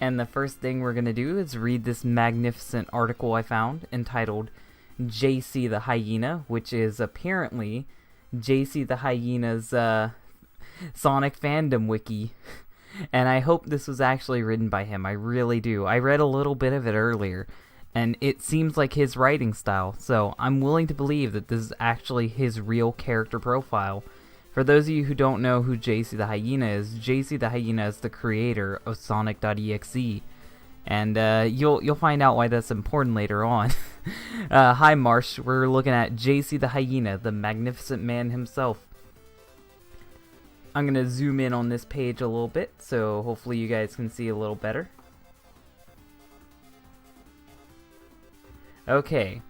And the first thing we're going to do is read this magnificent article I found entitled J C The Hyena, which is apparently J C The Hyena's Sonic fandom wiki. And I hope this was actually written by him. I really do. I read a little bit of it earlier, and it seems like his writing style. So I'm willing to believe that this is actually his real character profile. For those of you who don't know who J C The Hyena is, J C The Hyena is the creator of Sonic.exe. And you'll find out why that's important later on. Hi Marsh, we're looking at J C The Hyena, the magnificent man himself. I'm going to zoom in on this page a little bit, so hopefully you guys can see a little better. Okay,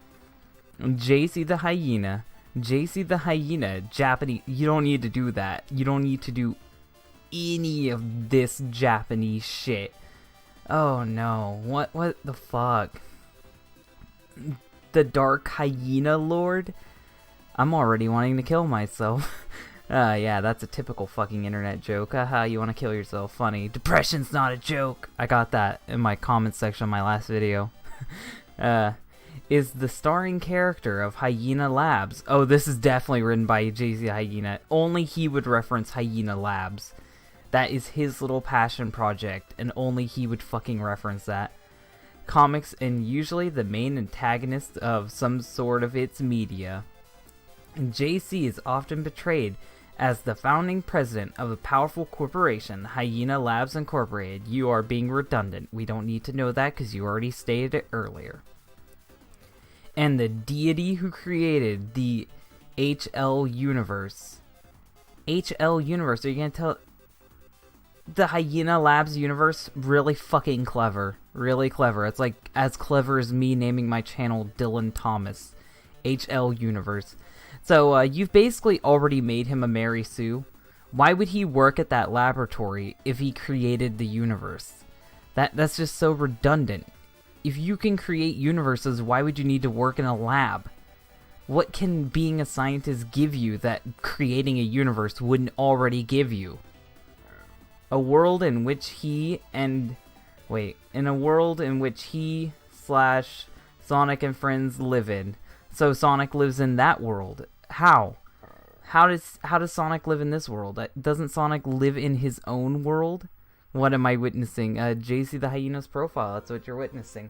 J C The Hyena. J C The Hyena, Japanese. You don't need to do that. You don't need to do any of this Japanese shit. Oh no, what the fuck? The Dark Hyena Lord? I'm already wanting to kill myself. Yeah, that's a typical fucking internet joke. Haha, you want to kill yourself. Funny. Depression's not a joke. I got that in my comments section of my last video. Is the starring character of Hyena Labs. Oh, this is definitely written by J C Hyena. Only he would reference Hyena Labs. That is his little passion project, and only he would fucking reference that. Comics, and usually the main antagonist of some sort of its media. And JC is often portrayed as the founding president of a powerful corporation, Hyena Labs Incorporated. You are being redundant. We don't need to know that because you already stated it earlier. And the deity who created the HL universe. HL universe, are you gonna tell... The Hyena Labs universe? Really fucking clever. Really clever. It's like as clever as me naming my channel Dylan Thomas. HL universe. So, you've basically already made him a Mary Sue. Why would he work at that laboratory if he created the universe? That's just so redundant. If you can create universes, why would you need to work in a lab? What can being a scientist give you that creating a universe wouldn't already give you? A world in which he and... Wait. In a world in which he / Sonic and friends live in. So Sonic lives in that world. How? How does Sonic live in this world? Doesn't Sonic live in his own world? What am I witnessing? J C The Hyena's profile. That's what you're witnessing.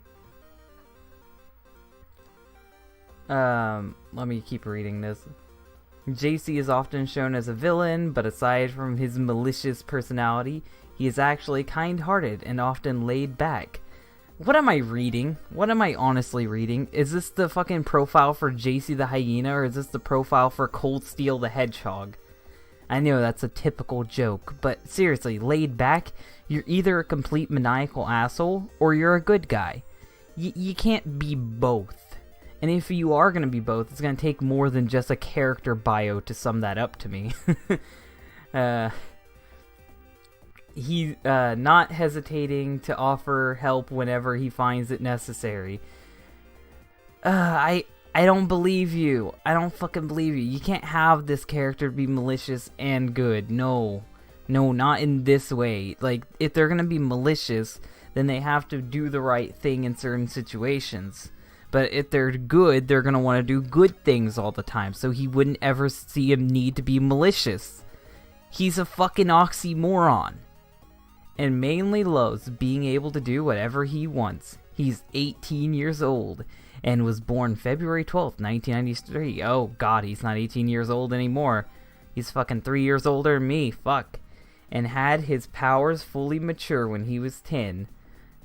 Let me keep reading this. JC is often shown as a villain, but aside from his malicious personality, he is actually kind-hearted and often laid back. What am I reading? What am I honestly reading? Is this the fucking profile for JC The Hyena, or is this the profile for Cold Steel the Hedgehog? I know that's a typical joke, but seriously, laid back, you're either a complete maniacal asshole, or you're a good guy. You can't be both. And if you are going to be both, it's going to take more than just a character bio to sum that up to me. He's not hesitating to offer help whenever he finds it necessary. I don't believe you. I don't fucking believe you. You can't have this character be malicious and good. No. No, not in this way. Like, if they're gonna be malicious, then they have to do the right thing in certain situations. But if they're good, they're gonna want to do good things all the time. So he wouldn't ever see him need to be malicious. He's a fucking oxymoron. And mainly loves being able to do whatever he wants. He's 18 years old and was born February 12th, 1993. Oh god, he's not 18 years old anymore. He's fucking 3 years older than me, fuck. And had his powers fully mature when he was 10.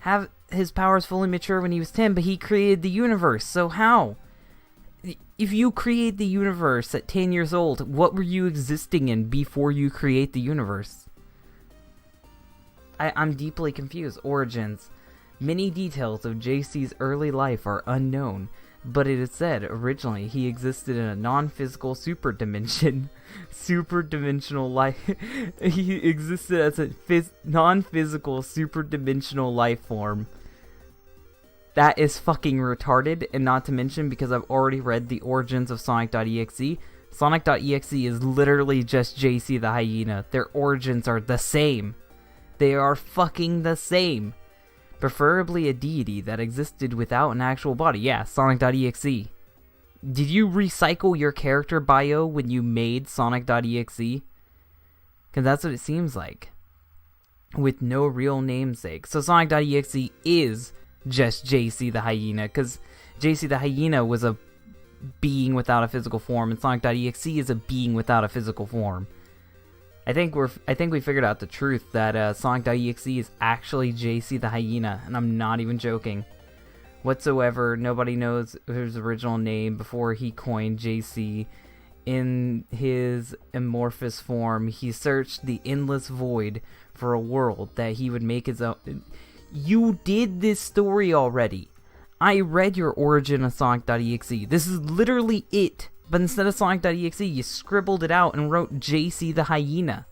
Have his powers fully mature when he was 10, but he created the universe, so how? If you create the universe at 10 years old, what were you existing in before you create the universe? I'm deeply confused. Origins. Many details of JC's early life are unknown, but it is said originally he existed in a non-physical superdimension. Superdimensional life. He existed as a non-physical superdimensional life form. That is fucking retarded, and not to mention, because I've already read the origins of Sonic.exe, Sonic.exe is literally just J C The Hyena. Their origins are the same. They are fucking the same. Preferably a deity that existed without an actual body. Yeah, Sonic.exe. Did you recycle your character bio when you made Sonic.exe? Because that's what it seems like. With no real namesake. So Sonic.exe is just J C the Hyena, because J C the Hyena was a being without a physical form, and Sonic.exe is a being without a physical form. I think we figured out the truth that Sonic.exe is actually J C the Hyena, and I'm not even joking whatsoever. Nobody knows his original name before he coined JC. In his amorphous form, he searched the endless void for a world that he would make his own. You did this story already. I read your origin of Sonic.exe. This is literally it. But instead of Sonic.exe, you scribbled it out and wrote JC the Hyena.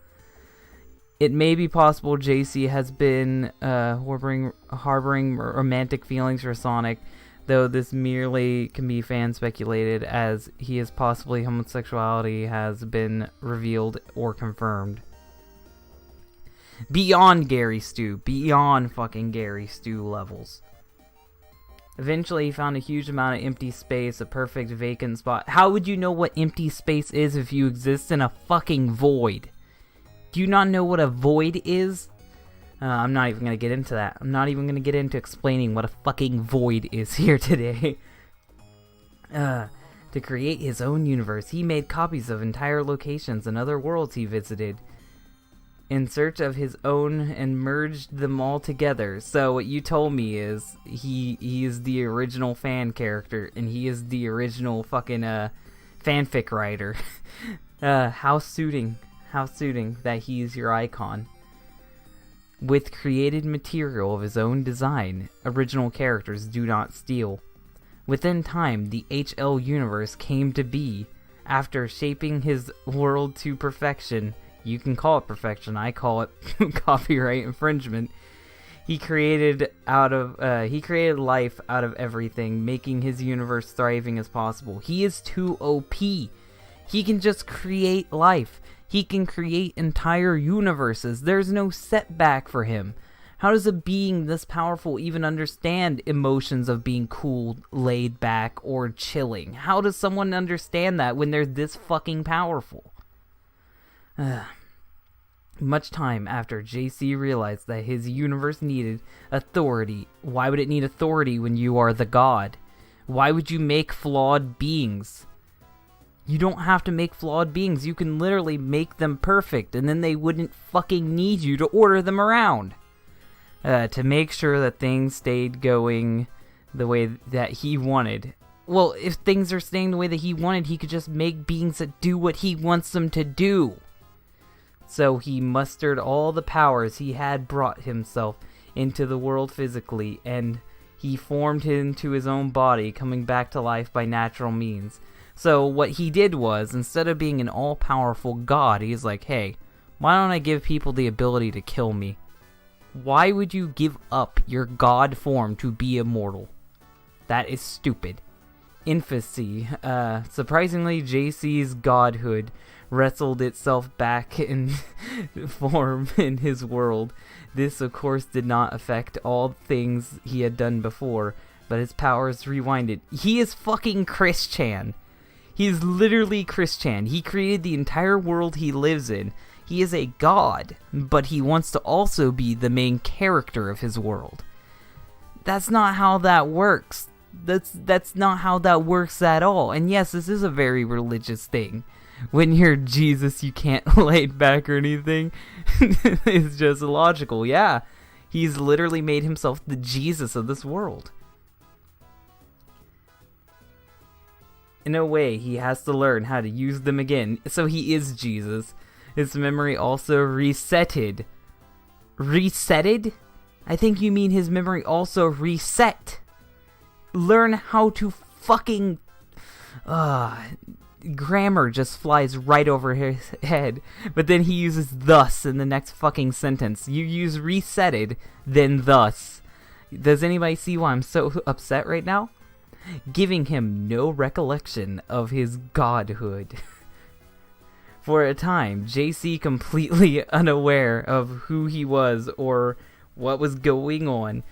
It may be possible JC has been harboring romantic feelings for Sonic, though this merely can be fan speculated, as he is possibly homosexuality has been revealed or confirmed. Beyond Gary Stu. Beyond fucking Gary Stu levels. Eventually, he found a huge amount of empty space, a perfect vacant spot. How would you know what empty space is if you exist in a fucking void? Do you not know what a void is? I'm not even going to get into that. I'm not even going to get into explaining what a fucking void is here today. To create his own universe, he made copies of entire locations and other worlds he visited in search of his own and merged them all together. So what you told me is he is the original fan character, and he is the original fucking fanfic writer. How suiting that he's your icon. With created material of his own design, original characters do not steal. Within time, the HL universe came to be. After shaping his world to perfection, you can call it perfection, I call it copyright infringement. He created life out of everything, making his universe thriving as possible. He is too OP. He can just create life. He can create entire universes. There's no setback for him. How does a being this powerful even understand emotions of being cool, laid back, or chilling? How does someone understand that when they're this fucking powerful? Much time after JC realized that his universe needed authority. Why would it need authority when you are the god? Why would you make flawed beings? You don't have to make flawed beings. You can literally make them perfect, and then they wouldn't fucking need you to order them around. To make sure that things stayed going the way that he wanted. Well, if things are staying the way that he wanted, he could just make beings that do what he wants them to do. So he mustered all the powers he had brought himself into the world physically, and he formed into his own body, coming back to life by natural means. So what he did was, instead of being an all-powerful god, he's like, hey, why don't I give people the ability to kill me? Why would you give up your god form to be immortal? That is stupid. Infancy. Surprisingly, JC's godhood wrestled itself back in form in his world. This, of course, did not affect all things he had done before, but his powers rewinded. He is fucking Chris Chan. He is literally Chris Chan. He created the entire world he lives in. He is a god, but he wants to also be the main character of his world. That's not how that works. That's not how that works at all. And yes, this is a very religious thing. When you're Jesus, you can't lay back or anything. It's just illogical. Yeah, he's literally made himself the Jesus of this world. In a way, he has to learn how to use them again. So he is Jesus. His memory also resetted. Resetted? I think you mean his memory also reset. Learn how to fucking... grammar just flies right over his head. But then he uses thus in the next fucking sentence. You use resetted, then thus. Does anybody see why I'm so upset right now? Giving him no recollection of his godhood. For a time, JC, completely unaware of who he was or what was going on,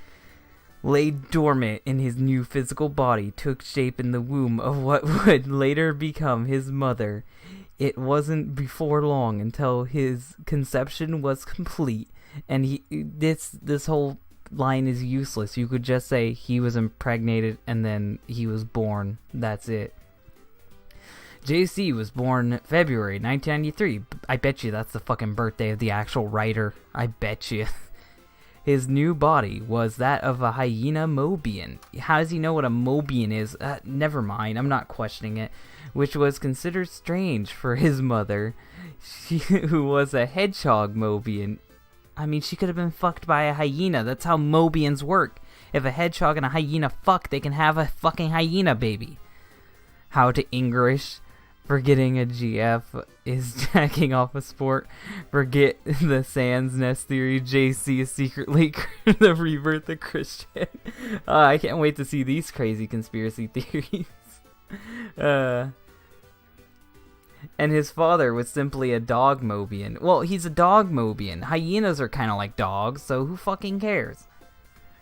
lay dormant in his new physical body, took shape in the womb of what would later become his mother. It wasn't before long until his conception was complete, and this whole line is useless. You could just say he was impregnated and then he was born. That's it. JC was born February 1993. I bet you that's the fucking birthday of the actual writer. I bet you. His new body was that of a hyena Mobian. How does he know what a Mobian is? Never mind, I'm not questioning it. Which was considered strange for his mother, who was a hedgehog Mobian. I mean, she could have been fucked by a hyena. That's how Mobians work. If a hedgehog and a hyena fuck, they can have a fucking hyena baby. How to English. Forgetting a GF is jacking off a sport. Forget the Sans Nest theory. JC is secretly the rebirth of Christian. I can't wait to see these crazy conspiracy theories. And his father was simply a dog Mobian. Well, he's a dog Mobian. Hyenas are kind of like dogs, so who fucking cares?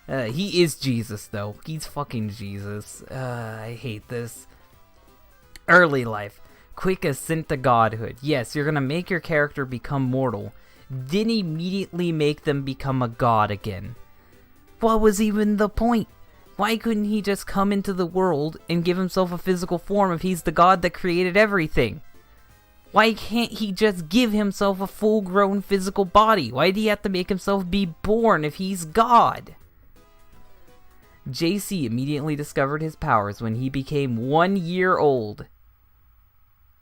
He is Jesus, though. He's fucking Jesus. I hate this. Early life. Quick ascent to godhood. Yes, you're gonna make your character become mortal, then immediately make them become a god again. What was even the point? Why couldn't he just come into the world and give himself a physical form if he's the god that created everything? Why can't he just give himself a full-grown physical body? Why do he have to make himself be born if he's God? JC immediately discovered his powers when he became 1 year old.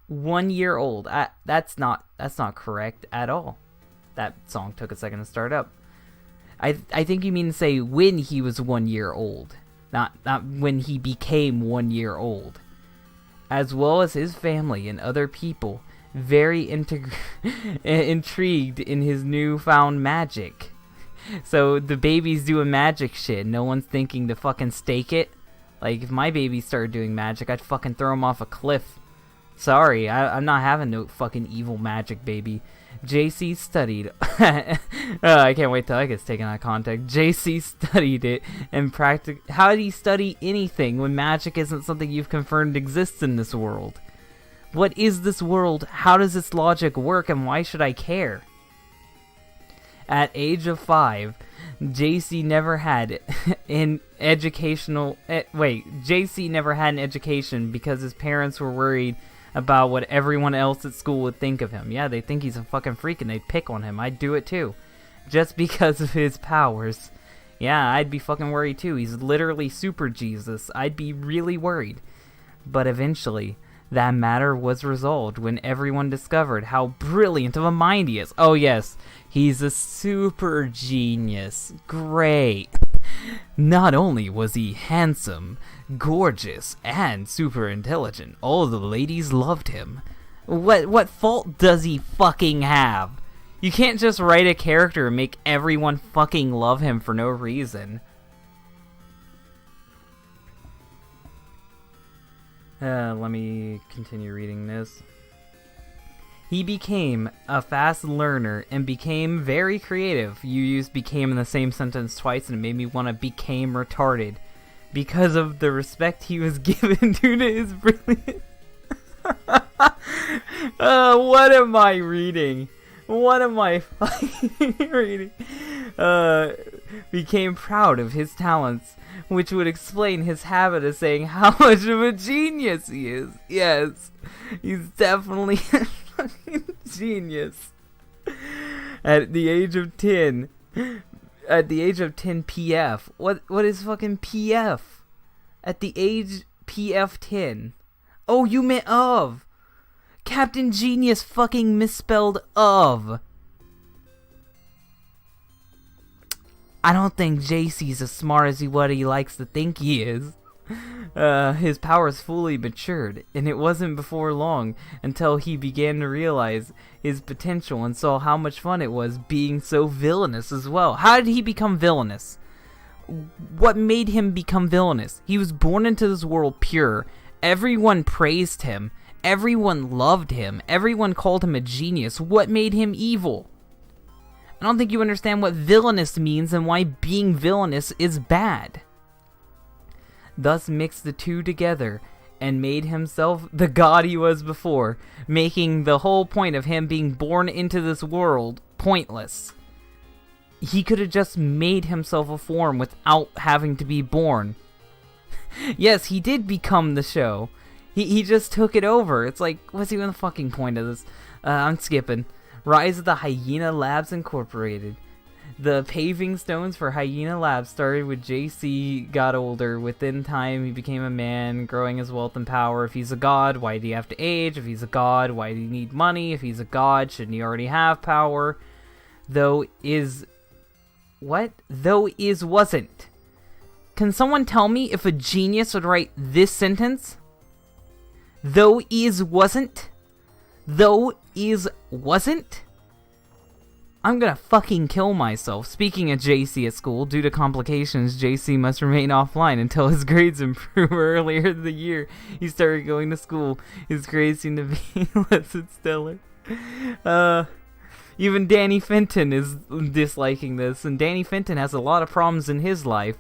1 year old. That's not correct at all. That song took a second to start up. I think you mean to say when he was 1 year old, not when he became 1 year old. As well as his family and other people, very intrigued in his newfound magic. So the baby's doing magic shit. No one's thinking to fucking stake it. Like, if my baby started doing magic, I'd fucking throw him off a cliff. Sorry, I'm not having no fucking evil magic baby. JC studied. I can't wait till that gets taken out of context. JC studied it and How did he study anything when magic isn't something you've confirmed exists in this world? What is this world? How does its logic work, and why should I care? At age of 5, JC never had an educational... JC never had an education because his parents were worried about what everyone else at school would think of him. Yeah, they think he's a fucking freak and they'd pick on him. I'd do it too. Just because of his powers. Yeah, I'd be fucking worried too. He's literally super Jesus. I'd be really worried. But eventually, that matter was resolved when everyone discovered how brilliant of a mind he is. Oh yes, he's a super genius. Great. Not only was he handsome, gorgeous, and super intelligent, all the ladies loved him. What fault does he fucking have? You can't just write a character and make everyone fucking love him for no reason. Let me continue reading this. He became a fast learner and became very creative. You used became in the same sentence twice and it made me want to became retarded. Because of the respect he was given due to his brilliance. What am I reading? What am I fucking reading? Became proud of his talents, which would explain his habit of saying how much of a genius he is. Yes, he's definitely a fucking genius. At the age of 10 PF. What is fucking PF? At the age PF 10. Oh, you meant of. Captain Genius fucking misspelled of. I don't think JC's as smart as what he likes to think he is. His powers fully matured, and it wasn't before long until he began to realize his potential and saw how much fun it was being so villainous as well. How did he become villainous? What made him become villainous? He was born into this world pure. Everyone praised him. Everyone loved him. Everyone called him a genius. What made him evil? I don't think you understand what villainous means and why being villainous is bad. thus mixed the two together, and made himself the god he was before, making the whole point of him being born into this world pointless. He could have just made himself a form without having to be born. Yes, he did become the show. He just took it over. It's like, what's even the fucking point of this? I'm skipping. Rise of the Hyena Labs Incorporated. The paving stones for Hyena Labs started with JC got older. Within time, he became a man, growing his wealth and power. If he's a god, why did he have to age? If he's a god, why do he need money? If he's a god, shouldn't he already have power? Though is... What? Though is wasn't. Can someone tell me if a genius would write this sentence? Though is wasn't? Though is wasn't? I'm gonna fucking kill myself. Speaking of JC at school, due to complications, JC must remain offline until his grades improve. Earlier in the year, he started going to school. His grades seem to be less than stellar. Even Danny Fenton is disliking this, and Danny Fenton has a lot of problems in his life.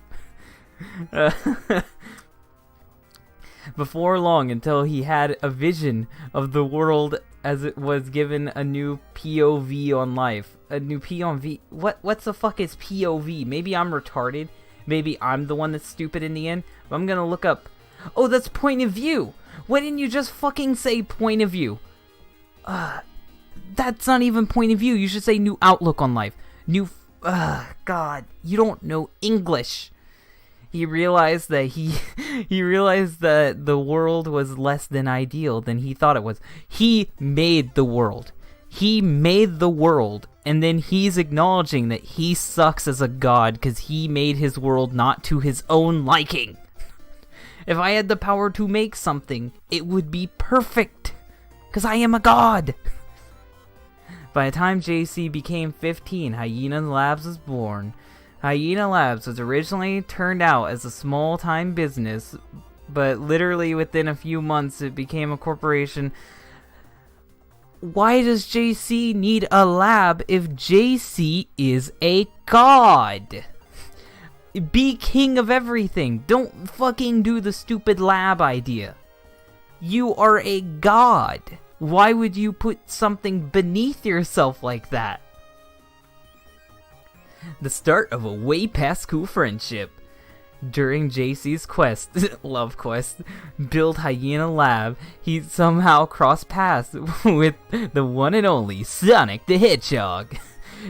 Before long, until he had a vision of the world as it was given a new POV on life. A new POV? What's the fuck is POV? Maybe I'm retarded. Maybe I'm the one that's stupid in the end. But I'm gonna look up... Oh, that's point of view! Why didn't you just fucking say point of view? That's not even point of view. You should say new outlook on life. New... God, you don't know English. He realized that he realized that the world was less than ideal than he thought it was. He made the world. He made the world, and then he's acknowledging that he sucks as a god because he made his world not to his own liking. If I had the power to make something, it would be perfect, because I am a god. By the time JC became 15, Hyena Labs was born. Hyena Labs was originally turned out as a small-time business, but literally within a few months it became a corporation. Why does JC need a lab if JC is a god? Be king of everything. Don't fucking do the stupid lab idea. You are a god. Why would you put something beneath yourself like that? The start of a way past cool friendship. During JC's quest, love quest, build Hyena Lab, he somehow crossed paths with the one and only Sonic the Hedgehog.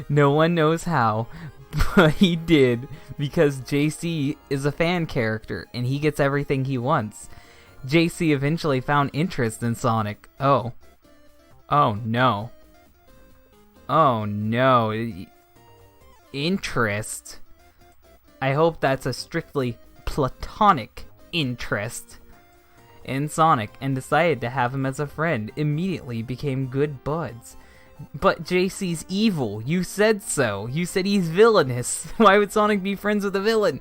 No one knows how, but he did, because JC is a fan character, and he gets everything he wants. JC eventually found interest in Sonic. Oh no. Oh no. Interest? I hope that's a strictly platonic interest in Sonic, and decided to have him as a friend. Immediately became good buds. But JC's evil. You said so. You said he's villainous. Why would Sonic be friends with a villain?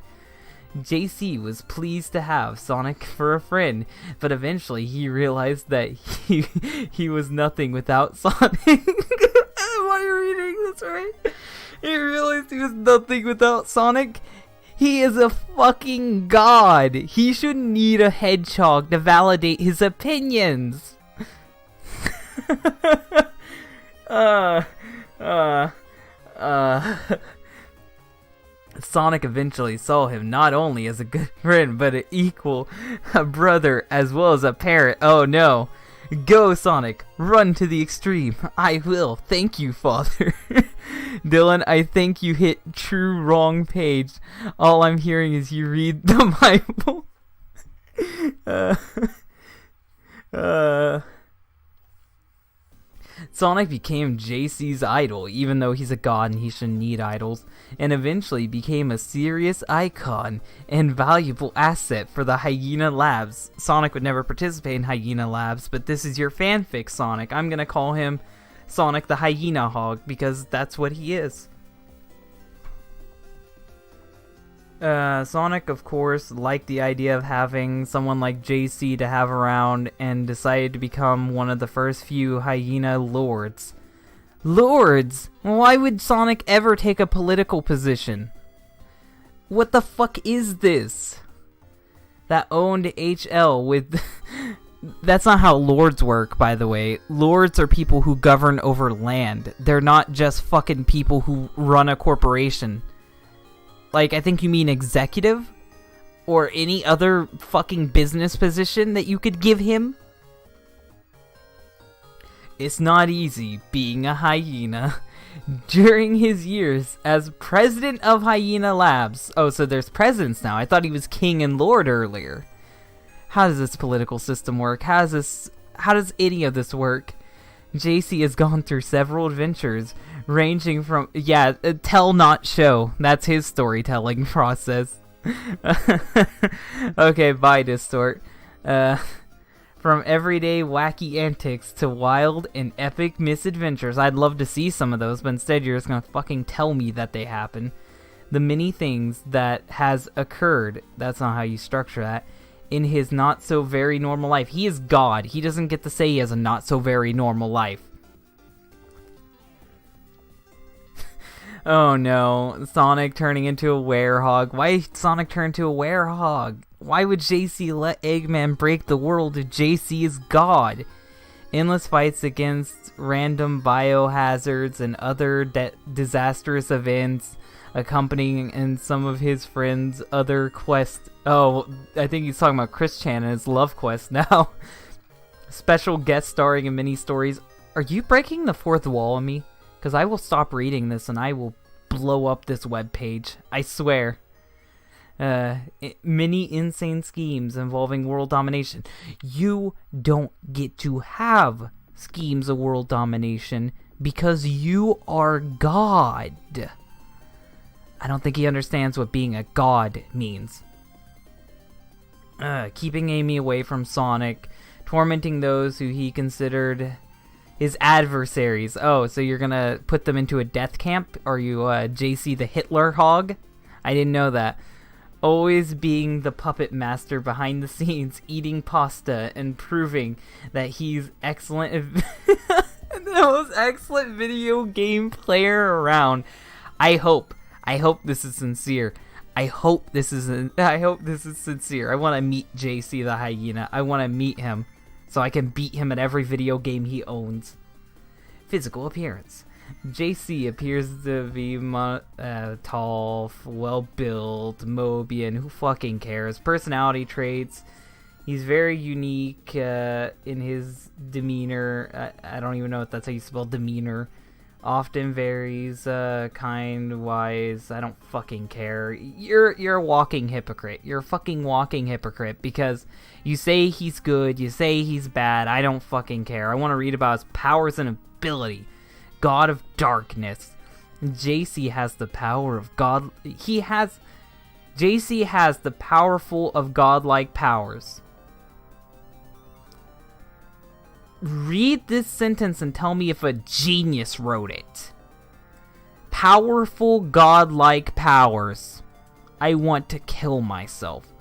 JC was pleased to have Sonic for a friend, but eventually he realized that he was nothing without Sonic. Am I reading this right? He realized he was nothing without Sonic. He is a fucking god. He shouldn't need a hedgehog to validate his opinions. Sonic eventually saw him not only as a good friend, but an equal, a brother, as well as a parent. Oh no. Go, Sonic. Run to the extreme. I will. Thank you, Father. Dylan, I think you hit true wrong page. All I'm hearing is you read the Bible. Sonic became JC's idol, even though he's a god and he shouldn't need idols, and eventually became a serious icon and valuable asset for the Hyena Labs. Sonic would never participate in Hyena Labs, but this is your fanfic Sonic. I'm gonna call him Sonic the Hyena Hog, because that's what he is. Sonic, of course, liked the idea of having someone like JC to have around, and decided to become one of the first few Hyena Lords. Lords? Why would Sonic ever take a political position? What the fuck is this? that owned HL with... That's not how lords work, by the way. Lords are people who govern over land. They're not just fucking people who run a corporation. Like, I think you mean executive? Or any other fucking business position that you could give him? It's not easy being a hyena. During his years as president of Hyena Labs... Oh, so there's presidents now. I thought he was king and lord earlier. How does this political system work? How does any of this work? JC has gone through several adventures, ranging from... Yeah, tell not show. That's his storytelling process. Okay, bye, Distort. From everyday wacky antics to wild and epic misadventures. I'd love to see some of those, but instead you're just gonna fucking tell me that they happen. The many things that has occurred, that's not how you structure that, in his not so very normal life. He is God. He doesn't get to say he has a not so very normal life. Oh no, Sonic turning into a werehog. Why Sonic turn into a werehog? Why would JC let Eggman break the world if JC is God? Endless fights against random biohazards and other disastrous events accompanying and some of his friends' other quests. Oh, I think he's talking about Chris Chan and his love quest now. Special guest starring in mini stories. Are you breaking the fourth wall on me? Because I will stop reading this and I will blow up this webpage. I swear. Many insane schemes involving world domination. You don't get to have schemes of world domination because you are God. I don't think he understands what being a god means. Keeping Amy away from Sonic, tormenting those who he considered his adversaries. Oh, so you're gonna put them into a death camp? Are you JC the Hitler hog? I didn't know that. Always being the puppet master behind the scenes, eating pasta and proving that he's excellent, the most excellent video game player around. I hope this is sincere. I hope this is sincere. I want to meet JC the Hyena. I want to meet him so I can beat him at every video game he owns. Physical appearance. JC appears to be tall, well-built, Mobian. Who fucking cares? Personality traits. He's very unique in his demeanor. I don't even know if that's how you spell demeanor. Often varies, kind, wise. I don't fucking care. You're a walking hypocrite. You're a fucking walking hypocrite because you say he's good, you say he's bad. I don't fucking care. I want to read about his powers and ability. God of darkness. JC has the power of God. JC has the powerful of godlike powers. Read this sentence and tell me if a genius wrote it. Powerful godlike powers. I want to kill myself.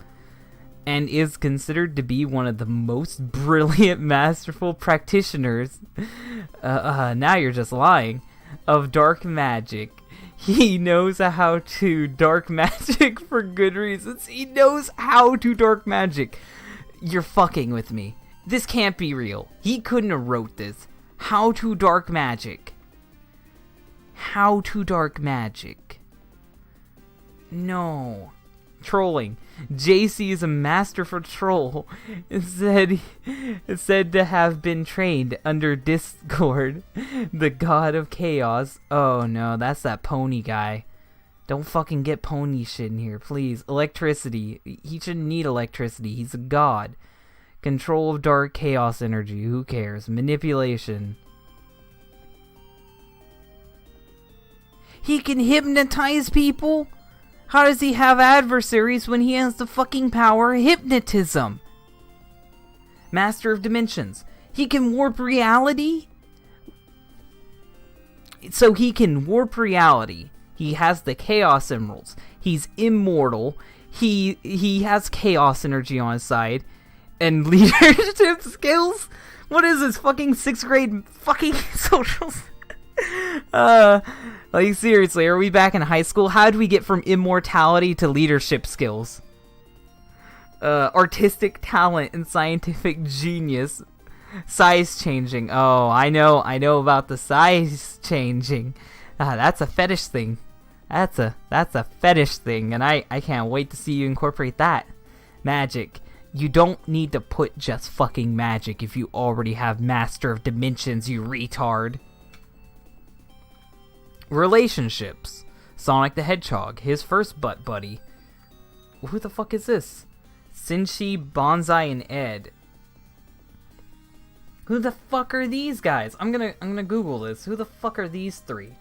And is considered to be one of the most brilliant, masterful practitioners. Now you're just lying. Of dark magic. He knows how to dark magic for good reasons. He knows how to dark magic. You're fucking with me. This can't be real. He couldn't have wrote this. How to dark magic. How to dark magic. No. Trolling. JC is a master for troll. It's said to have been trained under Discord, the god of chaos. Oh no, that's that pony guy. Don't fucking get pony shit in here, please. Electricity. He shouldn't need electricity. He's a god. Control of dark chaos energy. Who cares? Manipulation. He can hypnotize people? How does he have adversaries when he has the fucking power of hypnotism? Master of dimensions. He can warp reality? So he can warp reality. He has the chaos emeralds. He's immortal. He has chaos energy on his side. And leadership skills? What is this, fucking 6th grade fucking socials? Like, seriously, are we back in high school? How do we get from immortality to leadership skills? Artistic talent and scientific genius. Size changing. Oh, I know about the size changing. That's a fetish thing. That's a fetish thing, and I can't wait to see you incorporate that. Magic. You don't need to put just fucking magic if you already have Master of Dimensions, you retard. Relationships. Sonic the Hedgehog, his first butt buddy. Who the fuck is this? Sinchi, Bonsai, and Ed. Who the fuck are these guys? I'm gonna Google this. Who the fuck are these three?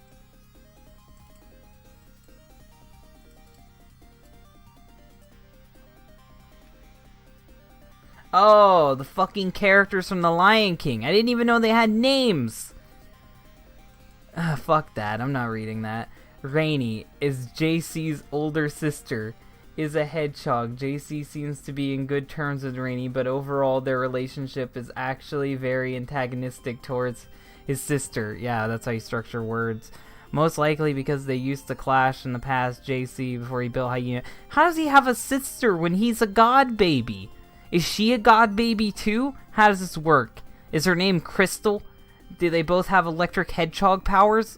Oh, the fucking characters from The Lion King. I didn't even know they had names. Fuck that. I'm not reading that. Rainy is JC's older sister. Is a hedgehog. JC seems to be in good terms with Rainy, but overall their relationship is actually very antagonistic towards his sister. Yeah, that's how you structure words. Most likely because they used to clash in the past, JC, before he built Hyena. How does he have a sister when he's a god baby? Is she a god baby too? How does this work? Is her name Crystal? Do they both have electric hedgehog powers?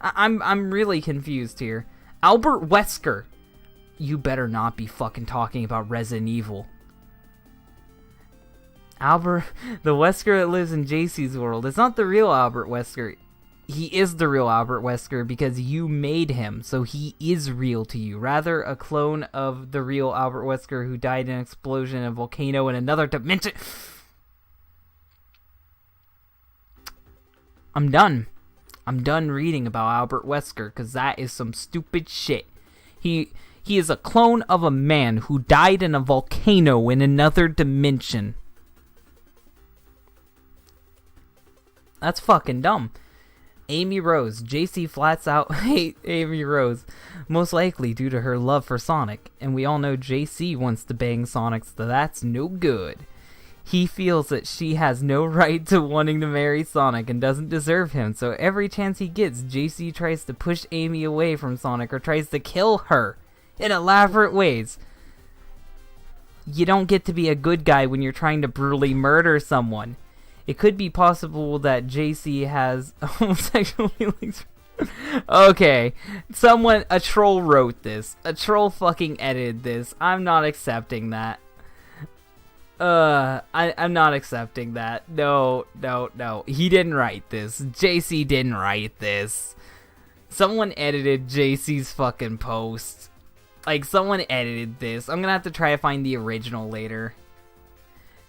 I'm really confused here. Albert Wesker. You better not be fucking talking about Resident Evil. Albert, the Wesker that lives in JC's world, is not the real Albert Wesker. He is the real Albert Wesker because you made him, so he is real to you. Rather, a clone of the real Albert Wesker who died in an explosion in a volcano in another dimension. I'm done. I'm done reading about Albert Wesker because that is some stupid shit. He is a clone of a man who died in a volcano in another dimension. That's fucking dumb. Amy Rose. JC flats out hate Amy Rose. Most likely due to her love for Sonic. And we all know JC wants to bang Sonic, so that's no good. He feels that she has no right to wanting to marry Sonic and doesn't deserve him, so every chance he gets, JC tries to push Amy away from Sonic or tries to kill her in elaborate ways. You don't get to be a good guy when you're trying to brutally murder someone. It could be possible that JC has homosexual feelings. Okay, a troll wrote this. A troll fucking edited this. I'm not accepting that. I'm not accepting that. No. He didn't write this. JC didn't write this. Someone edited JC's fucking post. Like, someone edited this. I'm gonna have to try to find the original later.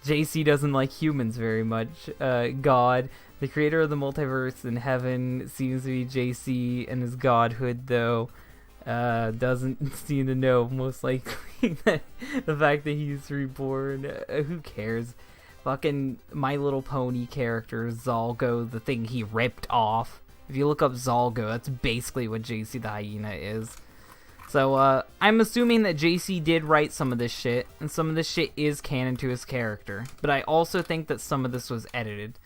JC doesn't like humans very much. God, the creator of the multiverse in heaven, seems to be JC, and his godhood, though, doesn't seem to know, most likely, that the fact that he's reborn. Who cares? Fucking My Little Pony character, Zolgo, the thing he ripped off. If you look up Zolgo, that's basically what J C the Hyena is. So, I'm assuming that JC did write some of this shit, and some of this shit is canon to his character. But I also think that some of this was edited.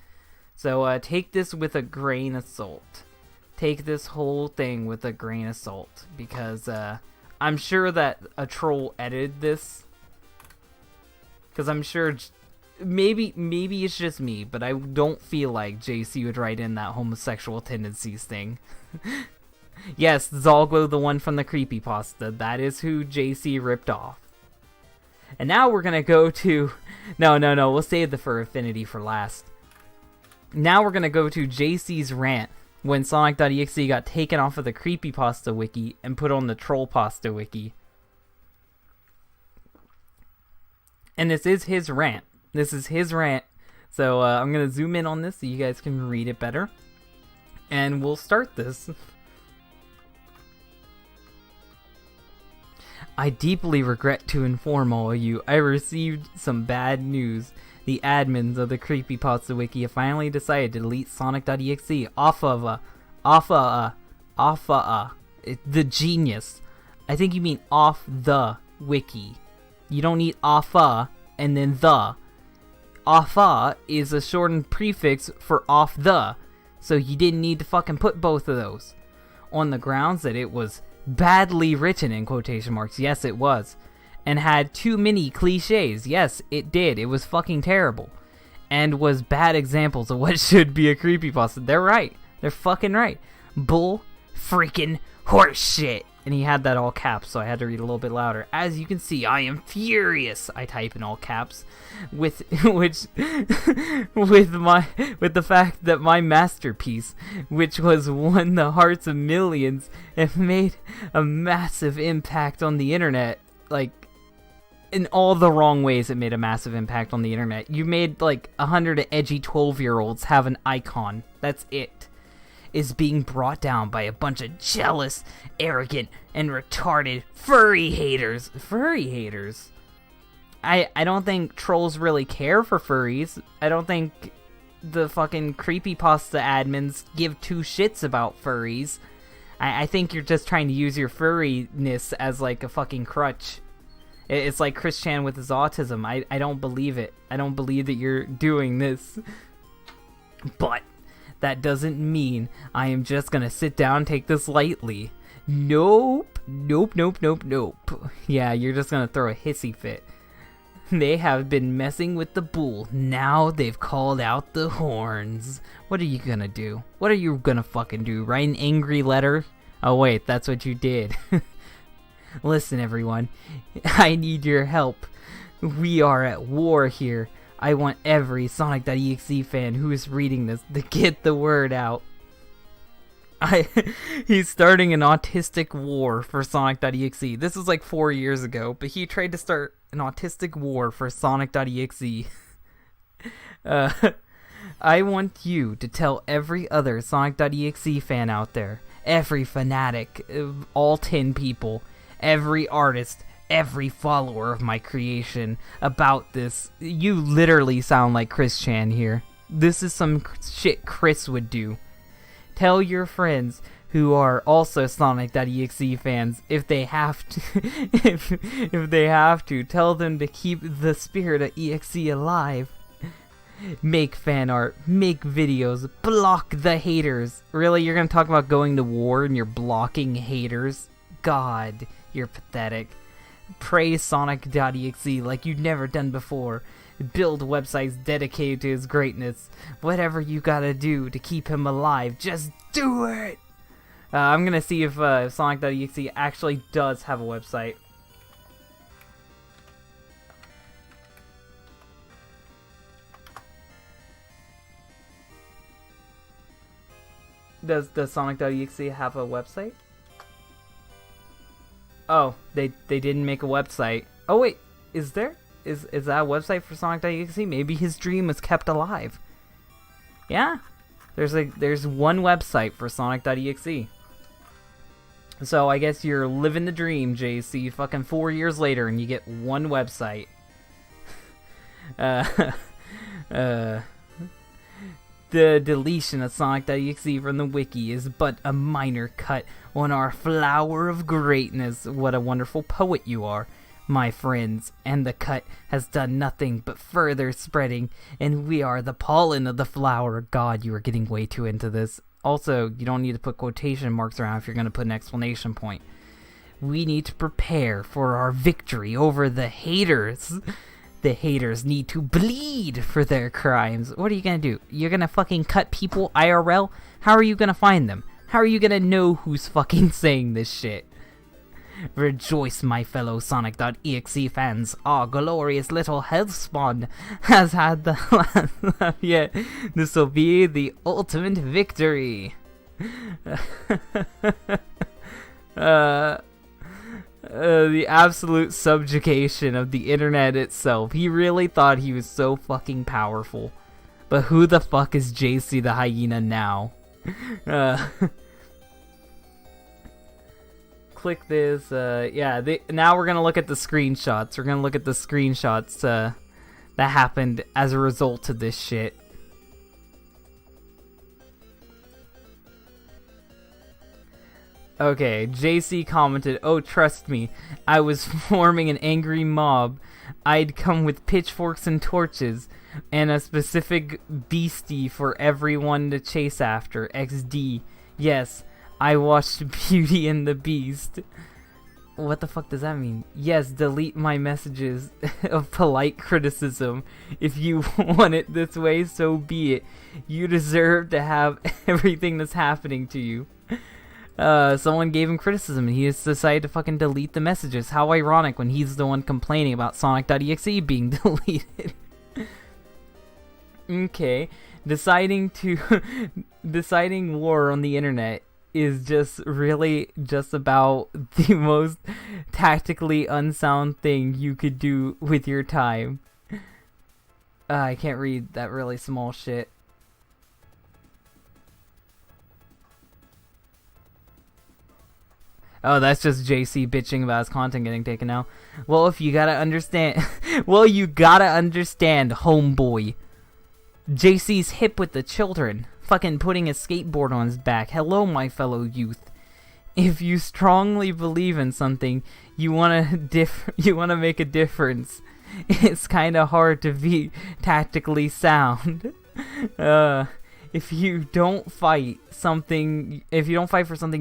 So, take this with a grain of salt. Take this whole thing with a grain of salt. Because, I'm sure that a troll edited this. Because I'm sure, maybe it's just me, but I don't feel like JC would write in that homosexual tendencies thing. Yes, Zolgo, the one from the creepypasta. That is who JC ripped off. And now we're gonna go to... No. We'll save the for Affinity for last. Now we're gonna go to JC's rant when Sonic.exe got taken off of the creepypasta wiki and put on the trollpasta wiki. And this is his rant. So I'm gonna zoom in on this so you guys can read it better. And we'll start this. I deeply regret to inform all of you, I received some bad news. The admins of the creepypasta wiki have finally decided to delete Sonic.exe off of the genius. I think you mean off the wiki. You don't need offa and then the. Offa is a shortened prefix for off the, so you didn't need to fucking put both of those. On the grounds that it was badly written in quotation marks. Yes, it was. and had too many cliches. Yes, it did. It was fucking terrible. And was bad examples of what should be a creepypasta. They're right. They're fucking right. Bull freaking horse shit. And he had that all caps, so I had to read a little bit louder. As you can see, I am furious. I type in all caps, with the fact that my masterpiece, which was won the hearts of millions and made a massive impact on the internet, like in all the wrong ways, it made a massive impact on the internet. You made like 100 edgy 12-year-olds have an icon. That's it. Is being brought down by a bunch of jealous, arrogant, and retarded furry haters. Furry haters? I don't think trolls really care for furries. I don't think the fucking creepypasta admins give two shits about furries. I think you're just trying to use your furriness as like a fucking crutch. It's like Chris Chan with his autism. I don't believe it. I don't believe that you're doing this. But that doesn't mean I am just gonna sit down and take this lightly. Nope. Nope, nope, nope, nope. Yeah, you're just gonna throw a hissy fit. They have been messing with the bull. Now they've called out the horns. What are you gonna do? What are you gonna fucking do? Write an angry letter? Oh wait, that's what you did. Listen everyone, I need your help. We are at war here. I want every Sonic.exe fan who is reading this to get the word out. He's starting an autistic war for Sonic.exe. This is like 4 years ago, but he tried to start an autistic war for Sonic.exe. I want you to tell every other Sonic.exe fan out there, every fanatic, all 10 people, every artist, every follower of my creation about this. You literally sound like Chris Chan here. This is some shit Chris would do. Tell your friends who are also Sonic.exe fans if they have to if they have to, tell them to keep the spirit of EXE alive. Make fan art, make videos, block the haters. Really, you're gonna talk about going to war and you're blocking haters? God, you're pathetic. Praise Sonic.exe like you've never done before. Build websites dedicated to his greatness. Whatever you gotta do to keep him alive, just do it! I'm gonna see if Sonic.exe actually does have a website. Does Sonic.exe have a website? Oh, they didn't make a website. Oh wait, is there? Is that a website for Sonic.exe? Maybe his dream was kept alive. Yeah, there's one website for Sonic.exe. So I guess you're living the dream, JC. Fucking 4 years later, and you get one website. The deletion of Sonic.exe from the wiki is but a minor cut on our flower of greatness. What a wonderful poet you are, my friends. And the cut has done nothing but further spreading, and we are the pollen of the flower. God, you are getting way too into this. Also, you don't need to put quotation marks around if you're going to put an exclamation point. We need to prepare for our victory over the haters. The haters need to bleed for their crimes. What are you gonna do? You're gonna fucking cut people IRL? How are you gonna find them? How are you gonna know who's fucking saying this shit? Rejoice, my fellow Sonic.exe fans. Our glorious little hellspawn has had the last laugh yet. This will be the ultimate victory. The absolute subjugation of the internet itself. He really thought he was so fucking powerful. But who the fuck is J C The Hyena now? Click this. Yeah, now we're gonna look at the screenshots. We're gonna look at the screenshots that happened as a result of this shit. Okay, JC commented, "Oh, trust me, I was forming an angry mob. I'd come with pitchforks and torches, and a specific beastie for everyone to chase after. XD. Yes, I watched Beauty and the Beast." What the fuck does that mean? Yes, delete my messages of polite criticism. If you want it this way, so be it. You deserve to have everything that's happening to you. Someone gave him criticism and he just decided to fucking delete the messages. How ironic when he's the one complaining about Sonic.exe being deleted. Okay, deciding war on the internet is just really just about the most tactically unsound thing you could do with your time. I can't read that really small shit. Oh, that's just JC bitching about his content getting taken out. Well, if you gotta understand... well, you gotta understand, homeboy. JC's hip with the children. Fucking putting a skateboard on his back. Hello, my fellow youth. If you strongly believe in something, you wanna make a difference. It's kinda hard to be tactically sound. If you don't fight for something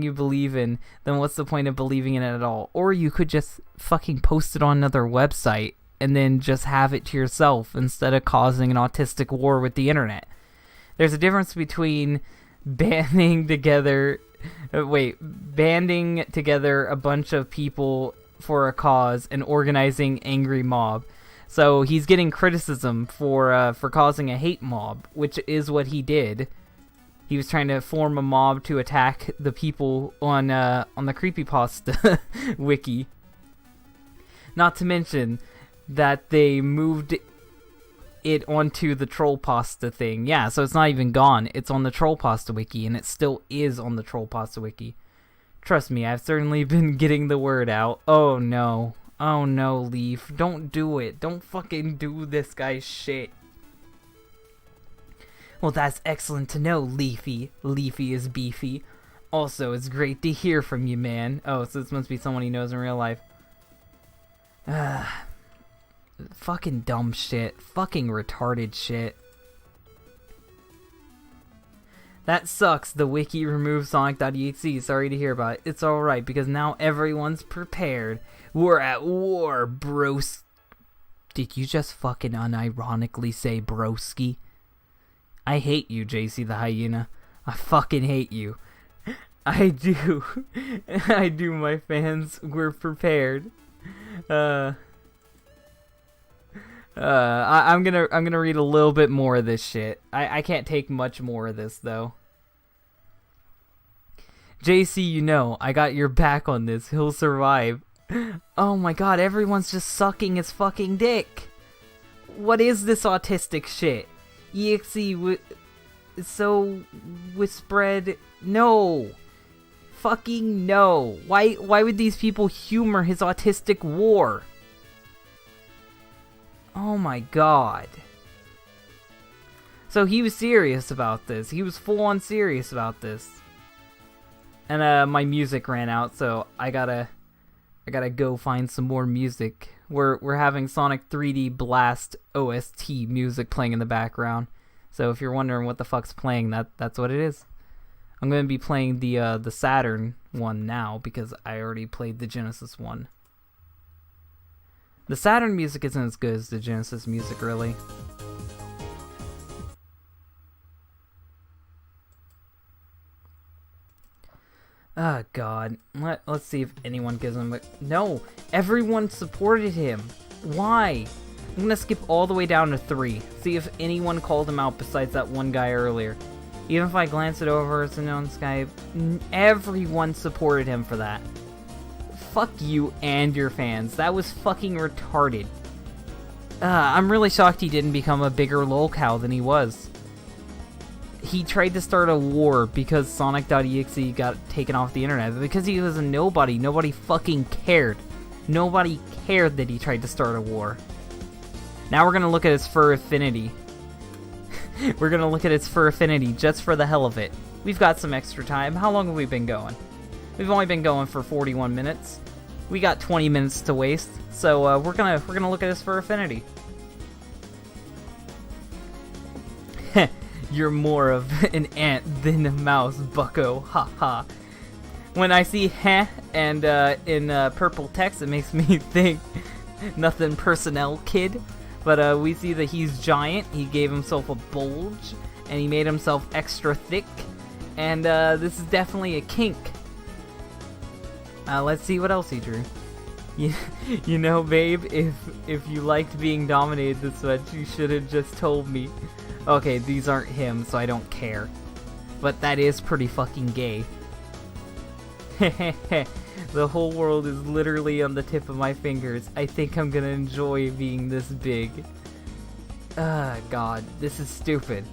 you believe in, then what's the point of believing in it at all? Or you could just fucking post it on another website and then just have it to yourself instead of causing an autistic war with the internet. There's a difference between banding together a bunch of people for a cause and organizing angry mob. So he's getting criticism for causing a hate mob, which is what he did. He was trying to form a mob to attack the people on the creepypasta wiki. Not to mention that they moved it onto the Trollpasta thing. Yeah, so it's not even gone. It's on the Trollpasta wiki, and it still is on the Trollpasta wiki. Trust me, I've certainly been getting the word out. Oh no. Oh no, Leaf. Don't do it. Don't fucking do this guy's shit. Well, that's excellent to know, Leafy. Leafy is beefy. Also, it's great to hear from you, man. Oh, so this must be someone he knows in real life. Fucking dumb shit. Fucking retarded shit. That sucks. The wiki removed Sonic.exe. Sorry to hear about it. It's alright, because now everyone's prepared. We're at war, bros. Did you just fucking unironically say broski? I hate you, J C The Hyena. I fucking hate you. I do. I do, my fans. We're prepared. I'm gonna read a little bit more of this shit. I can't take much more of this though. JC, you know, I got your back on this. He'll survive. Oh my god, everyone's just sucking his fucking dick. What is this autistic shit? EXE with spread. No. Fucking no. Why would these people humor his autistic war? Oh my god. So he was serious about this. He was full on serious about this. And my music ran out, so I gotta go find some more music. We're having Sonic 3D Blast OST music playing in the background. So if you're wondering what the fuck's playing, that's what it is. I'm gonna be playing the Saturn one now because I already played the Genesis one. The Saturn music isn't as good as the Genesis music, really. Oh god. Let's see if anyone gives him a... No! Everyone supported him! Why? I'm gonna skip all the way down to 3. See if anyone called him out besides that one guy earlier. Even if I glance it over, it's a known Skype. Everyone supported him for that. Fuck you and your fans. That was fucking retarded. I'm really shocked he didn't become a bigger lolcow than he was. He tried to start a war because Sonic.exe got taken off the internet. But because he was a nobody, nobody fucking cared. Nobody cared that he tried to start a war. Now we're gonna look at his fur affinity. We're gonna look at its fur affinity just for the hell of it. We've got some extra time. How long have we been going? We've only been going for 41 minutes. We got 20 minutes to waste, so we're gonna look at his fur affinity. You're more of an ant than a mouse, bucko. Ha ha. when I see heh and in purple text, it makes me think nothing personnel kid. But we see that he's giant. He gave himself a bulge, and he made himself extra thick. And this is definitely a kink. Let's see what else he drew. You know, babe, if you liked being dominated this much, you should have just told me. Okay, these aren't him, so I don't care. But that is pretty fucking gay. The whole world is literally on the tip of my fingers. I think I'm gonna enjoy being this big. God, this is stupid.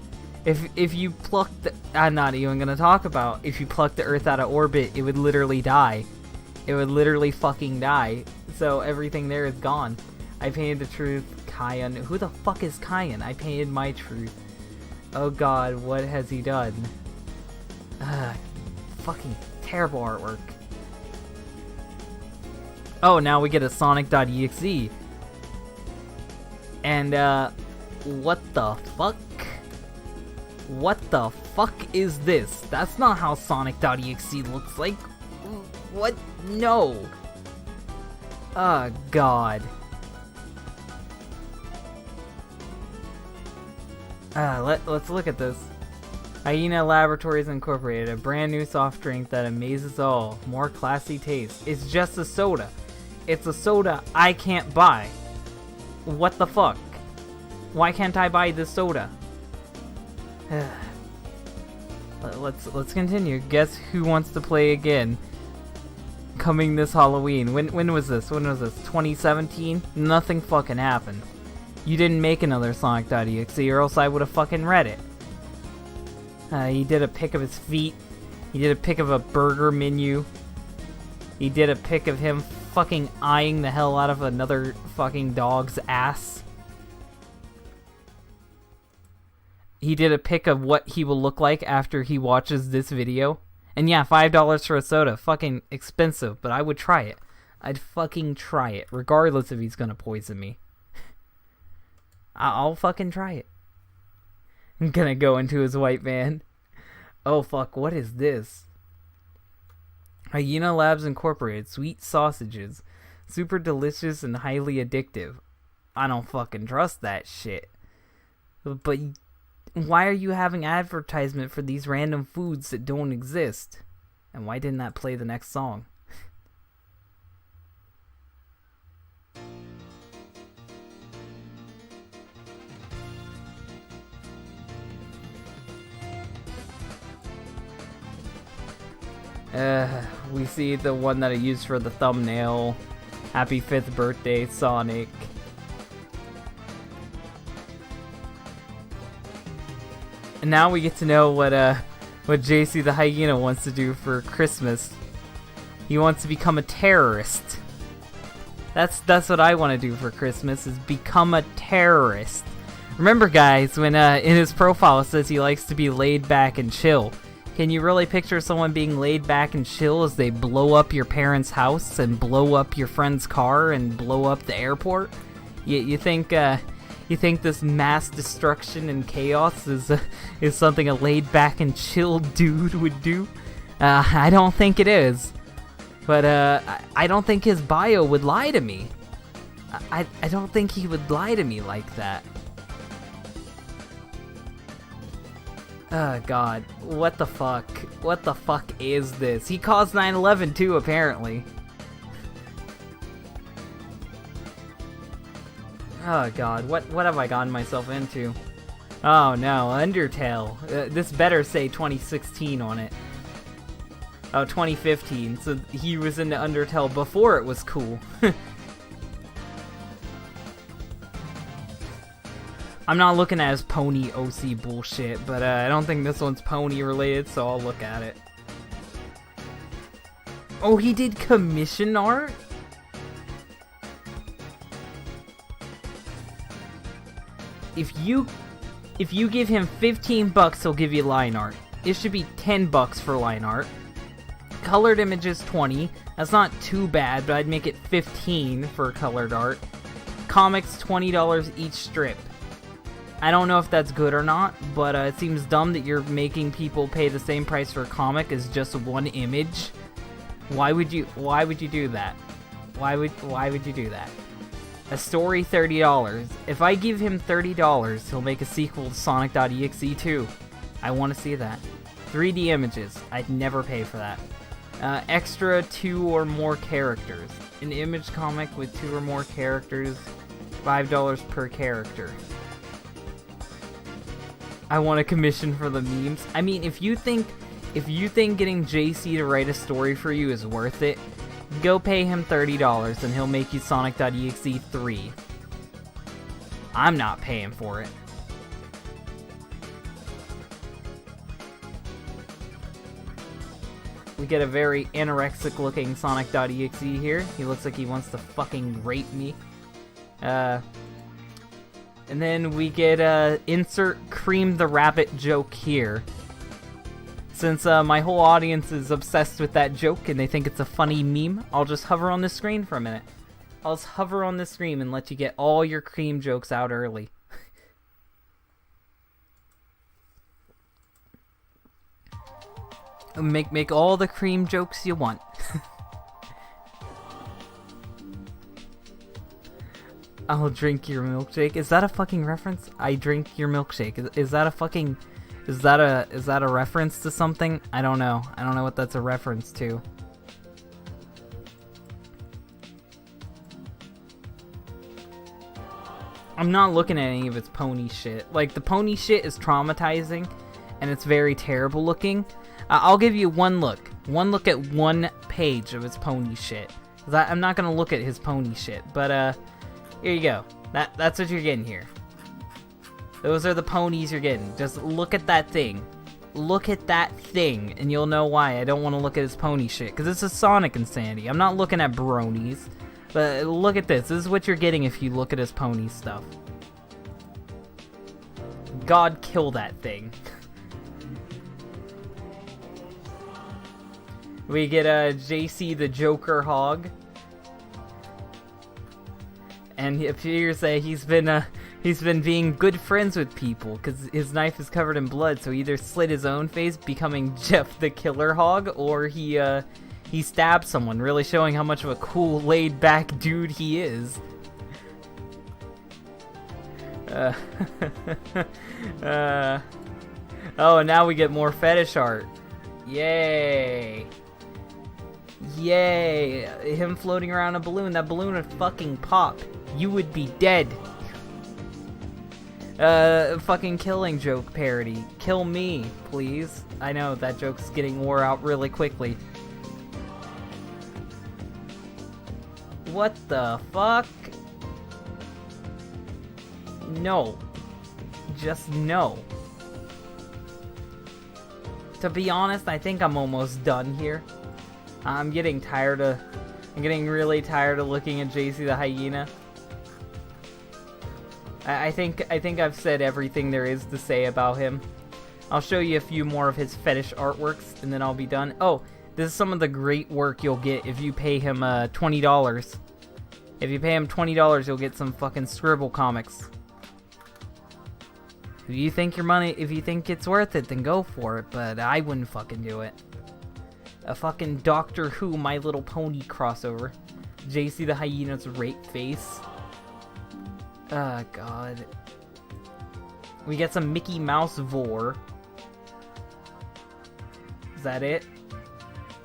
If you pluck the... I'm not even gonna talk about... If you pluck the Earth out of orbit, it would literally die. It would literally fucking die. So everything there is gone. I painted the truth. Kyan. Who the fuck is Kyan? I painted my truth. Oh god, what has he done? Fucking terrible artwork. Oh, now we get a Sonic.exe. And, what the fuck? What the fuck is this? That's not how Sonic.exe looks like. What? No. Oh, God. Let's look at this. Hyena Laboratories Incorporated, a brand new soft drink that amazes all. More classy taste. It's just a soda. It's a soda I can't buy. What the fuck? Why can't I buy this soda? Let's continue. Guess who wants to play again? Coming this Halloween. When was this? When was this? 2017? Nothing fucking happened. You didn't make another Sonic.exe or else I would have fucking read it. He did a pic of his feet. He did a pic of a burger menu. He did a pic of him fucking eyeing the hell out of another fucking dog's ass. He did a pic of what he will look like after he watches this video. And yeah, $5 for a soda. Fucking expensive, but I would try it. I'd fucking try it, regardless if he's gonna poison me. I'll fucking try it. I'm gonna go into his white van. Oh fuck, what is this? Hyena Labs Incorporated, sweet sausages. Super delicious and highly addictive. I don't fucking trust that shit. But why are you having advertisement for these random foods that don't exist? And why didn't that play the next song? We see the one that I used for the thumbnail. Happy 5th birthday, Sonic. And now we get to know what J C the Hyena wants to do for Christmas. He wants to become a terrorist. That's what I want to do for Christmas, is become a terrorist. Remember, guys, when in his profile it says he likes to be laid back and chill. Can you really picture someone being laid back and chill as they blow up your parents' house and blow up your friend's car and blow up the airport? You think this mass destruction and chaos is something a laid back and chill dude would do? I don't think it is. But I don't think his bio would lie to me. I don't think he would lie to me like that. Oh god, what the fuck? What the fuck is this? He caused 9/11 too, apparently. Oh god, what have I gotten myself into? Oh no, Undertale. This better say 2016 on it. Oh, 2015, so he was into Undertale before it was cool. I'm not looking at his pony OC bullshit, but I don't think this one's pony related, so I'll look at it. Oh, he did commission art? If you give him $15, he'll give you line art. It should be $10 for line art. Colored images 20. That's not too bad, but I'd make it 15 for colored art. Comics $20 each strip. I don't know if that's good or not, but it seems dumb that you're making people pay the same price for a comic as just one image. Why would you do that? Why would you do that? A story, $30. If I give him $30, he'll make a sequel to Sonic.exe 2. I want to see that. 3D images. I'd never pay for that. Extra 2 or more characters. An image comic with 2 or more characters. $5 per character. I want a commission for the memes. I mean, if you think getting JC to write a story for you is worth it, go pay him $30 and he'll make you Sonic.exe 3. I'm not paying for it. We get a very anorexic looking Sonic.exe here. He looks like he wants to fucking rape me. And then we get insert Cream the Rabbit joke here. Since my whole audience is obsessed with that joke and they think it's a funny meme, I'll just hover on the screen for a minute. I'll just hover on the screen and let you get all your cream jokes out early. Make all the cream jokes you want. I'll drink your milkshake. Is that a fucking reference? I drink your milkshake. Is that a fucking... Is that a reference to something? I don't know. I don't know what that's a reference to. I'm not looking at any of its pony shit. Like, the pony shit is traumatizing, and it's very terrible looking. I'll give you one look. One look at one page of its pony shit. I'm not gonna look at his pony shit, but, here you go. That's what you're getting here. Those are the ponies you're getting. Just look at that thing. Look at that thing, and you'll know why I don't want to look at his pony shit. Because it's a Sonic insanity. I'm not looking at bronies. But look at this. This is what you're getting if you look at his pony stuff. God, kill that thing. We get JC the Joker Hog. And it appears that he's been being good friends with people because his knife is covered in blood. So he either slit his own face, becoming Jeff the Killer Hog, or he stabbed someone, really showing how much of a cool, laid-back dude he is. Oh, now we get more fetish art. Yay! Yay! Him floating around a balloon. That balloon would fucking pop. You would be dead. Fucking Killing Joke parody. Kill me, please. I know, that joke's getting wore out really quickly. What the fuck? No. Just no. To be honest, I think I'm almost done here. I'm getting really tired of looking at J C the Hyena. I think I've said everything there is to say about him. I'll show you a few more of his fetish artworks, and then I'll be done. Oh, this is some of the great work you'll get if you pay him $20. If you pay him $20, you'll get some fucking scribble comics. If you think it's worth it, then go for it, but I wouldn't fucking do it. A fucking Doctor Who My Little Pony crossover. J C the Hyena's rape face. Oh, God. We get some Mickey Mouse vor. Is that it?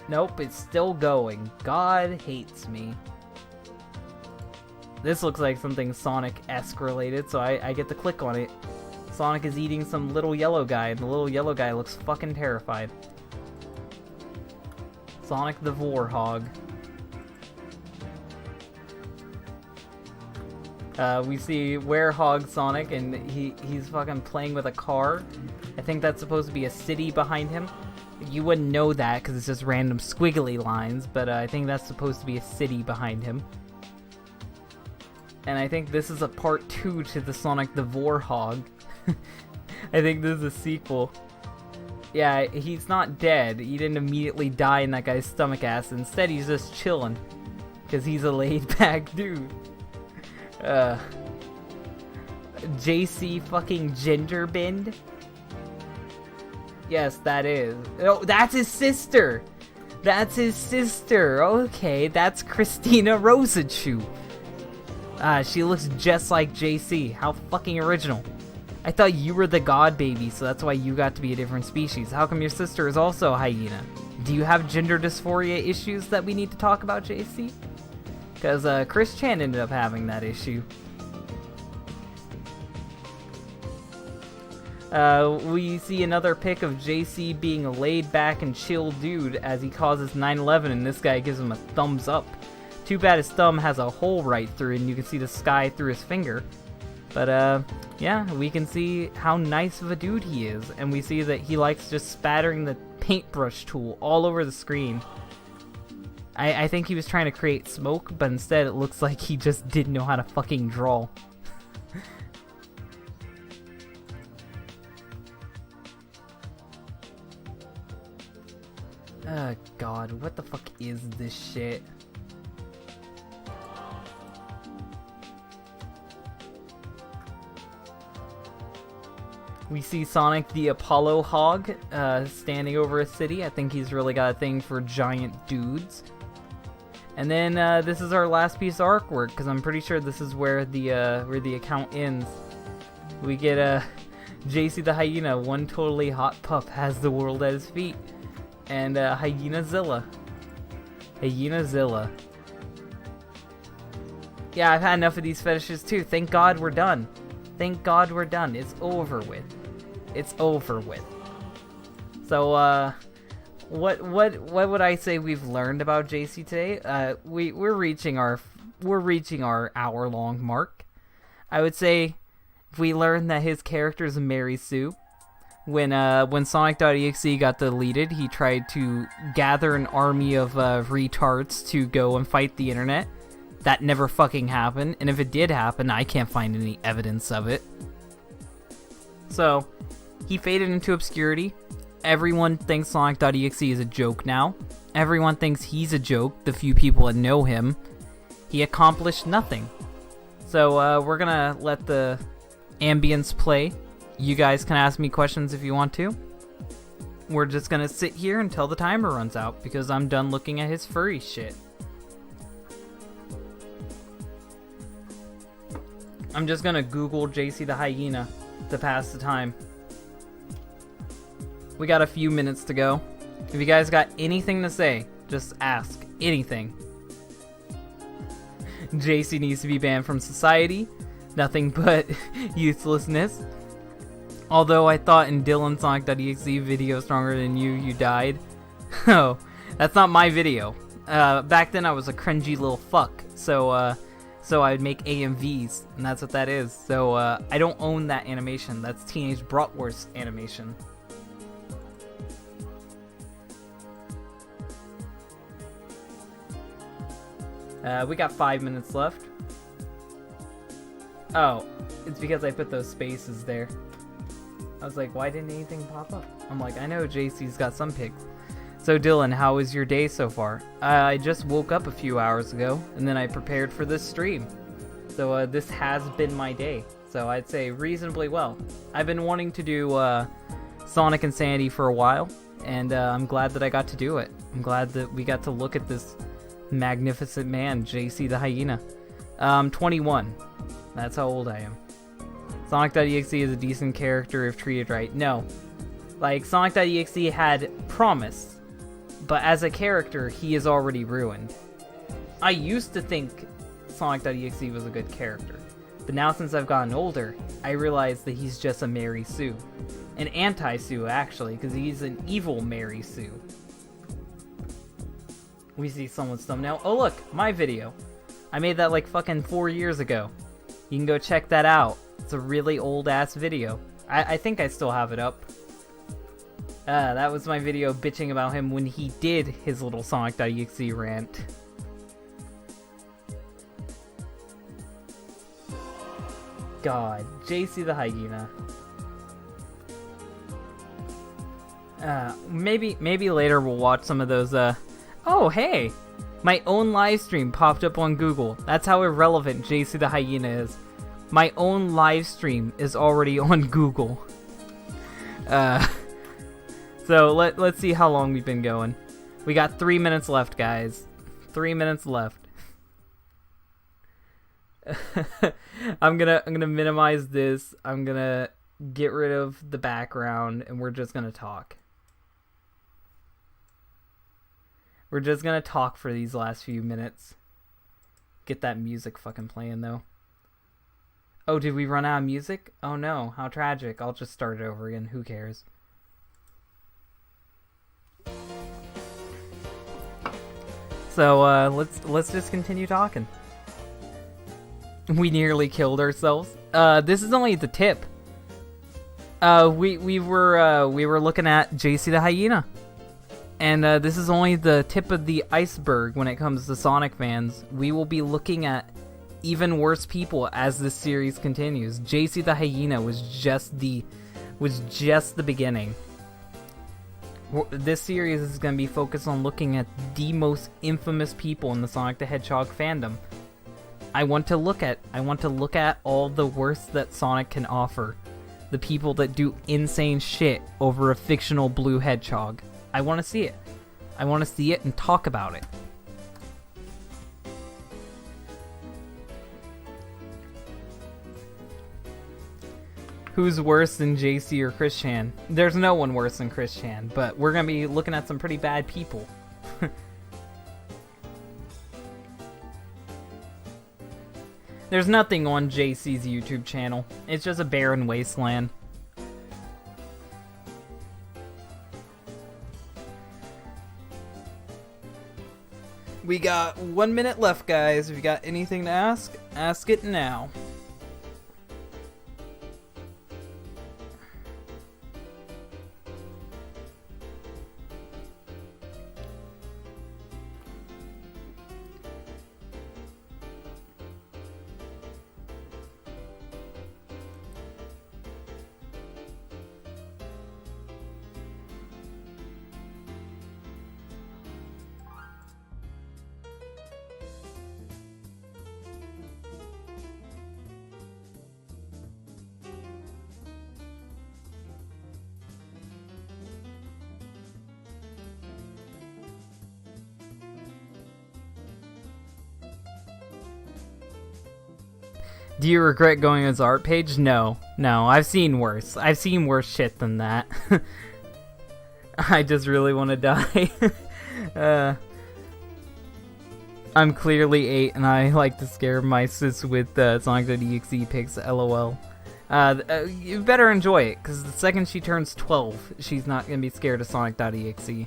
Nope, it's still going. God hates me. This looks like something Sonic-esque related, so I get to click on it. Sonic is eating some little yellow guy, and the little yellow guy looks fucking terrified. Sonic the Vorhog. We see Werehog Sonic, and he's fucking playing with a car. I think that's supposed to be a city behind him. You wouldn't know that because it's just random squiggly lines, but I think that's supposed to be a city behind him. And I think this is a part 2 to the Sonic the Vorhog. I think this is a sequel. Yeah, he's not dead. He didn't immediately die in that guy's stomach acid. Instead, he's just chilling. Because he's a laid-back dude. JC fucking Genderbend? Yes, that is. Oh, that's his sister! That's his sister. Okay, that's Christina Rosachu. She looks just like JC. How fucking original. I thought you were the god baby, so that's why you got to be a different species. How come your sister is also a hyena? Do you have gender dysphoria issues that we need to talk about, JC? Because Chris Chan ended up having that issue. We see another pic of JC being a laid-back and chill dude as he causes 9/11, and this guy gives him a thumbs up. Too bad his thumb has a hole right through it, and you can see the sky through his finger. But, yeah, we can see how nice of a dude he is, and we see that he likes just spattering the paintbrush tool all over the screen. I think he was trying to create smoke, but instead it looks like he just didn't know how to fucking draw. Oh god, what the fuck is this shit? We see Sonic the Apollo Hog standing over a city. I think he's really got a thing for giant dudes. And then this is our last piece of artwork, because I'm pretty sure this is where the account ends. We get J C the Hyena, one totally hot pup, has the world at his feet. And Hyena-zilla. Hyena-zilla. Yeah, I've had enough of these fetishes too. Thank God we're done. Thank God we're done. It's over with. It's over with. So, what would I say we've learned about JC today? We're reaching our hour-long mark. I would say we learned that his character is Mary Sue. When Sonic.exe got deleted, he tried to gather an army of retards to go and fight the internet. That never fucking happened, and if it did happen, I can't find any evidence of it. So, he faded into obscurity. Everyone thinks Sonic.exe is a joke now. Everyone thinks he's a joke, the few people that know him. He accomplished nothing. So, we're gonna let the ambience play. You guys can ask me questions if you want to. We're just gonna sit here until the timer runs out, because I'm done looking at his furry shit. I'm just gonna Google J C the Hyena to pass the time. We got a few minutes to go. If you guys got anything to say, just ask. Anything. JC needs to be banned from society. Nothing but uselessness. Although I thought in Dylan Sonic.exe video Stronger Than You died. Oh, that's not my video. Back then I was a cringy little fuck, so I'd make AMVs, and that's what that is. So I don't own that animation. That's Teenage Bratwurst animation. We got 5 minutes left. Oh, it's because I put those spaces there. I was like, why didn't anything pop up? I'm like, I know JC's got some pics. So Dylan, how was your day so far? I just woke up a few hours ago, and then I prepared for this stream. So this has been my day. So I'd say reasonably well. I've been wanting to do Sonic Insanity for a while, and I'm glad that I got to do it. I'm glad that we got to look at this magnificent man, J C the Hyena. 21. That's how old I am. Sonic.exe is a decent character if treated right. No. Like, Sonic.exe had promise, but as a character, he is already ruined. I used to think Sonic.exe was a good character, but now since I've gotten older, I realize that he's just a Mary Sue. An anti-Sue, actually, because he's an evil Mary Sue. We see someone's thumbnail. Oh look, my video. I made that like fucking 4 years ago. You can go check that out. It's a really old-ass video. I think I still have it up. That was my video bitching about him when he did his little Sonic.exe rant. God, J C the Hyena. Maybe later we'll watch some of those, Oh, hey! My own live stream popped up on Google. That's how irrelevant J C the Hyena is. My own live stream is already on Google. So let's see how long we've been going. We got 3 minutes left, guys. 3 minutes left. I'm gonna minimize this. I'm gonna get rid of the background, and we're just gonna talk. We're just gonna talk for these last few minutes. Get that music fucking playing, though. Oh, did we run out of music? Oh no, how tragic. I'll just start it over again. Who cares? So, let's just continue talking. We nearly killed ourselves. This is only the tip. We were looking at J C The Hyena. And this is only the tip of the iceberg when it comes to Sonic fans. We will be looking at even worse people as this series continues. J C The Hyena was just the beginning. This series is going to be focused on looking at the most infamous people in the Sonic the Hedgehog fandom. I want to look at all the worst that Sonic can offer. The people that do insane shit over a fictional blue hedgehog. I want to see it. I want to see it and talk about it. Who's worse than JC or Chris Chan? There's no one worse than Chris Chan, but we're going to be looking at some pretty bad people. There's nothing on JC's YouTube channel. It's just a barren wasteland. We got 1 minute left, guys. If you got anything to ask it now. Do you regret going to his art page? No. No, I've seen worse. I've seen worse shit than that. I just really want to die. I'm clearly 8 and I like to scare my sis with Sonic.exe pics, lol. You better enjoy it, because the second she turns 12, she's not going to be scared of Sonic.exe.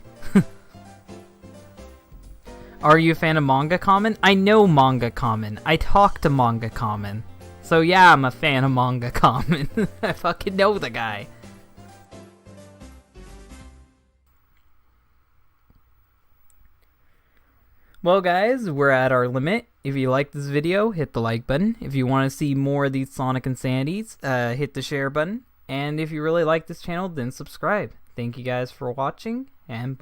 Are you a fan of Manga Common? I know Manga Common. I talk to Manga Common. So yeah, I'm a fan of Manga Common. I fucking know the guy. Well guys, we're at our limit. If you like this video, hit the like button. If you want to see more of these Sonic Insanities, hit the share button. And if you really like this channel, then subscribe. Thank you guys for watching, and bye.